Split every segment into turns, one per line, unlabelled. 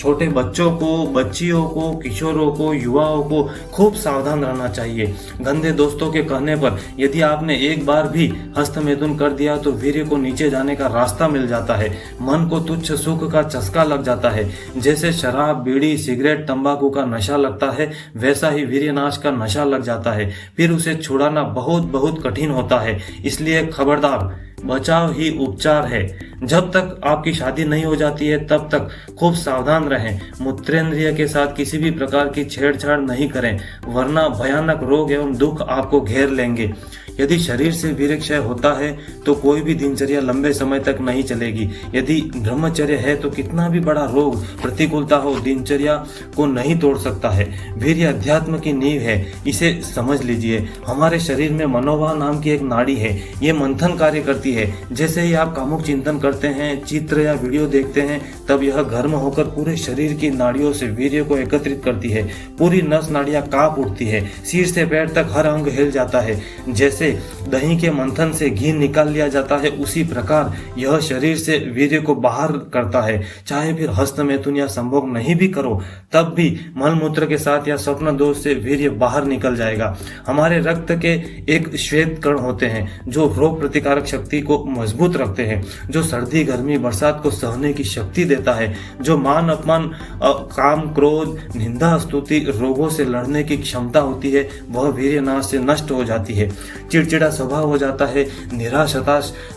छोटे बच्चों को, बच्चियों को, किशोरों को, युवाओं को खूब सावधान रहना चाहिए। गंदे दोस्तों के कहने पर यदि आपने एक बार भी हस्तमैथुन कर दिया तो वीर्य को नीचे जाने का रास्ता मिल जाता है। मन को तुच्छ सुख का चस्का लग जाता है। जैसे शराब, बीड़ी, सिगरेट, तंबाकू का नशा लगता है, वैसा ही वीर्यनाश का नशा लग जाता है। फिर उसे छुड़ाना बहुत बहुत कठिन होता है। इसलिए खबरदार, बचाव ही उपचार है। जब तक आपकी शादी नहीं हो जाती है तब तक खूब सावधान रहें। मूत्रेंद्रिय के साथ किसी भी प्रकार की छेड़छाड़ नहीं करें, वरना भयानक रोग एवं दुख आपको घेर लेंगे। यदि शरीर से वीर्य क्षय होता है तो कोई भी दिनचर्या लंबे समय तक नहीं चलेगी। यदि ब्रह्मचर्य है तो कितना भी बड़ा रोग, प्रतिकूलता हो, दिनचर्या को नहीं तोड़ सकता है। वीर्य अध्यात्म की नींव है, इसे समझ लीजिए। हमारे शरीर में मनोभाव नाम की एक नाड़ी है, ये मंथन कार्य करती है। जैसे ही आप कामुक चिंतन करते हैं, चित्र या वीडियो देखते हैं, तब यह गर्म होकर पूरे शरीर की नाड़ियों से वीर्य को एकत्रित करती है। पूरी नस नाड़ियां कांप उठती है, सिर से पैर तक हर अंग हिल जाता है। जैसे दही के मंथन से घी निकाल लिया जाता है, उसी प्रकार यह शरीर से वीर्य को बाहर करता है। चाहे फिर हस्तमैथुन या संभोग नहीं भी करो, तब भी मलमूत्र के साथ या स्वप्न दोष से वीर्य बाहर निकल जाएगा। हमारे रक्त के एक श्वेत कण होते हैं जो रोग प्रतिकारक शक्ति को मजबूत रखते हैं, जो सर्दी, गर्मी, बरसात को सहने की शक्ति देता है, जो मान अपमान, काम, क्रोध, निंदा, स्तुति, रोगों से लड़ने की क्षमता होती है, वह वीर्यनाश से नष्ट हो जाती है। चिड़चिड़ा स्वभाव हो जाता है, निराश,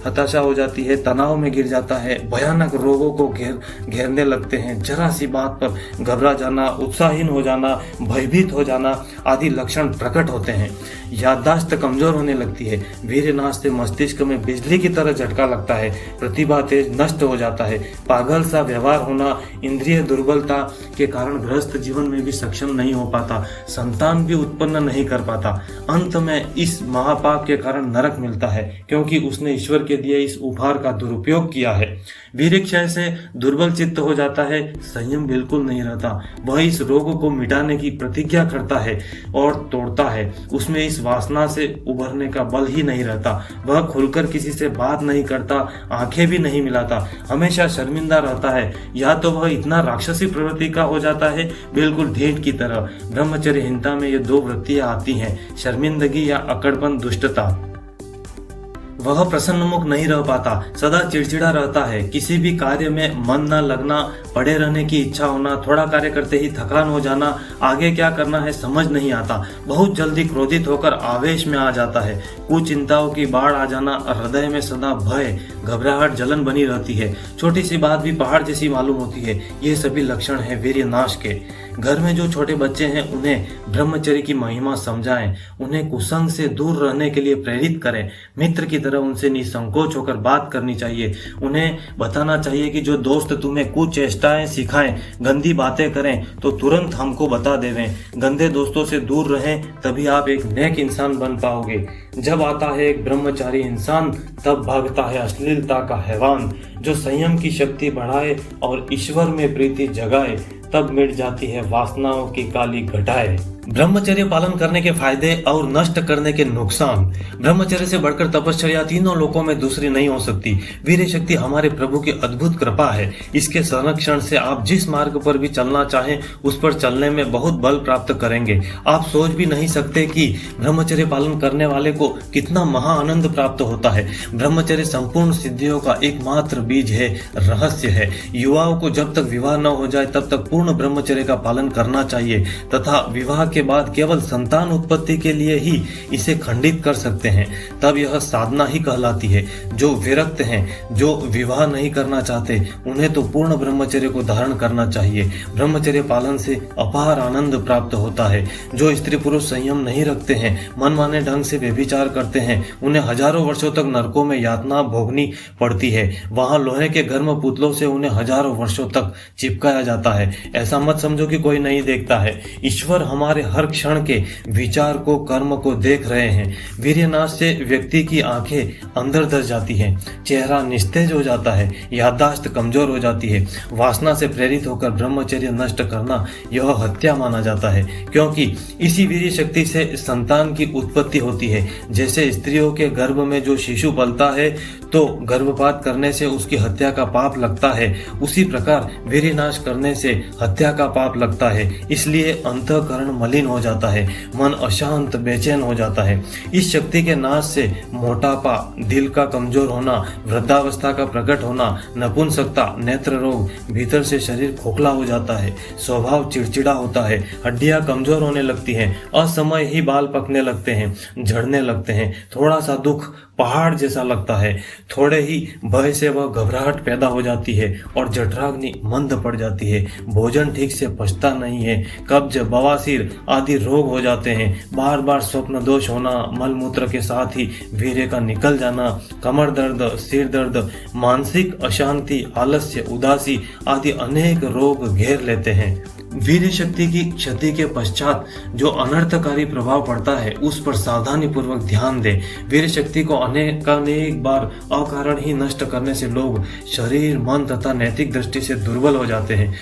हताशा हो जाती है, तनाव में गिर जाता है, भयानक रोगों को घेरने लगते हैं। जरा सी बात पर घबरा जाना, उत्साहीन हो जाना, भयभीत हो जाना आदि लक्षण प्रकट होते हैं। याददाश्त कमजोर होने लगती है। वीर्यनाश से मस्तिष्क में बिजली की तरह झटका लगता है, प्रतिभा तेज नष्ट हो जाता है, पागल सा व्यवहार होना, इंद्रिय दुर्बलता के कारण गृहस्थ जीवन में भी सक्षम नहीं हो पाता, संतान भी उत्पन्न नहीं कर पाता। अंत में इस महापाप के कारण नरक मिलता है, क्योंकि उसने ईश्वर के दिए इस उपहार का दुरुपयोग किया है। वीर्य क्षय से दुर्बल चित्त हो जाता है, संयम बिल्कुल नहीं रहता। वह इस रोग को मिटाने की प्रतिज्ञा करता है और तोड़ता है। उसमें इस वासना से उभरने का बल ही नहीं रहता। वह खुलकर किसी से बात नहीं करता, आंखें भी नहीं मिलाता, हमेशा शर्मिंदा रहता है। या तो वह इतना राक्षसी प्रवृत्ति का हो जाता है, बिल्कुल ढेंट की तरह। ब्रह्मचर्यहीनता में ये दो वृत्तियां आती हैं, शर्मिंदगी या अकड़पन, दुष्टता। वह प्रसन्न मुख नहीं रह पाता, सदा चिड़चिड़ा रहता है, किसी भी कार्य में मन न लगना, पड़े रहने की इच्छा होना, थोड़ा कार्य करते ही थकान हो जाना, आगे क्या करना है समझ नहीं आता, बहुत जल्दी क्रोधित होकर आवेश में आ जाता है, कुछ चिंताओं की बाढ़ आ जाना, हृदय में सदा भय, घबराहट, जलन बनी रहती है, छोटी सी बात भी पहाड़ जैसी मालूम होती है। ये सभी लक्षण है वीर्यनाश के। घर में जो छोटे बच्चे हैं उन्हें ब्रह्मचर्य की महिमा समझाएं, उन्हें कुसंग से दूर रहने के लिए प्रेरित करें। मित्र की तरह उनसे निसंकोच होकर बात करनी चाहिए। उन्हें बताना चाहिए कि जो दोस्त तुम्हें कुचेष्टाएं सिखाएं, गंदी बातें करें तो तुरंत हमको बता देवें। गंदे दोस्तों से दूर रहें, तभी आप एक नेक इंसान बन पाओगे। जब आता है एक ब्रह्मचारी इंसान, तब भागता है अश्लीलता का हैवान। जो संयम की शक्ति बढ़ाए और ईश्वर में प्रीति जगाए, तब मिट जाती है वासनाओं की काली घटाएं। ब्रह्मचर्य पालन करने के फायदे और नष्ट करने के नुकसान। ब्रह्मचर्य से बढ़कर तपश्चर्या तीनों लोकों में दूसरी नहीं हो सकती। वीर्य शक्ति हमारे प्रभु की अद्भुत कृपा है। इसके संरक्षण से आप जिस मार्ग पर भी चलना चाहें, उस पर चलने में बहुत बल प्राप्त करेंगे। आप सोच भी नहीं सकते कि ब्रह्मचर्य पालन करने वाले को कितना महा आनंद प्राप्त होता है। ब्रह्मचर्य संपूर्ण सिद्धियों का एकमात्र बीज है, रहस्य है। युवाओं को जब तक विवाह न हो जाए तब तक पूर्ण ब्रह्मचर्य का पालन करना चाहिए तथा विवाह के बाद केवल संतान उत्पत्ति के लिए ही इसे खंडित कर सकते हैं। तब यह साधना ही कहलाती है। जो विरक्त हैं, जो विवाह नहीं करना चाहते, उन्हें तो पूर्ण ब्रह्मचर्य को धारण करना चाहिए। ब्रह्मचर्य पालन से अपार आनंद प्राप्त होता है। जो स्त्री पुरुष संयम नहीं रखते हैं, मनमाने ढंग से व्यभिचार करते हैं, उन्हें हजारों वर्षों तक नरकों में यातना भोगनी पड़ती है। वहां लोहे के गर्म पुतलों से उन्हें हजारों वर्षों तक चिपकाया जाता है। ऐसा मत समझो कि कोई नहीं देखता है। ईश्वर हमारे हर क्षण के विचार को, कर्म को देख रहे हैं। वीर्यनाश से व्यक्ति की आंखें अंदर धस जाती हैं, चेहरा निस्तेज हो जाता है, याददाश्त कमजोर हो जाती है। वासना से प्रेरित होकर ब्रह्मचर्य नष्ट करना यह हत्या माना जाता है, क्योंकि इसी वीर्य शक्ति से संतान की उत्पत्ति होती है। जैसे स्त्रियों के गर्भ में जो शिशु पलता है तो गर्भपात करने से उसकी हत्या का पाप लगता है, उसी प्रकार वीर्यनाश करने से हत्या का पाप लगता है। इसलिए अंतःकरण मलिन हो जाता है, मन अशांत बेचैन हो जाता है। इस शक्ति के नाश से मोटापा, दिल का कमजोर होना, वृद्धावस्था का प्रकट होना, नपुंसकता, नेत्र रोग, भीतर से शरीर खोखला हो जाता है, स्वभाव चिड़चिड़ा होता है, हड्डियां कमजोर होने लगती हैं, असमय ही बाल पकने लगते हैं, झड़ने लगते हैं, थोड़ा सा दुख पहाड़ जैसा लगता है, थोड़े ही भय से वह घबराहट पैदा हो जाती है और जठराग्नि मंद पड़ जाती है, भोजन ठीक से पचता नहीं है, कब्ज, बवासीर आदि रोग हो जाते हैं, बार बार स्वप्न दोष होना, मल मूत्र के साथ ही वीर्य का निकल जाना, कमर दर्द, सिर दर्द, मानसिक अशांति, आलस्य, उदासी आदि अनेक रोग घेर लेते हैं। वीर्य शक्ति की क्षति के पश्चात जो अनर्थकारी प्रभाव पड़ता है उस पर सावधानी पूर्वक ध्यान दें। वीर्य शक्ति को अनेक बार अकारण ही नष्ट करने से लोग शरीर, मन तथा नैतिक दृष्टि से दुर्बल हो जाते हैं।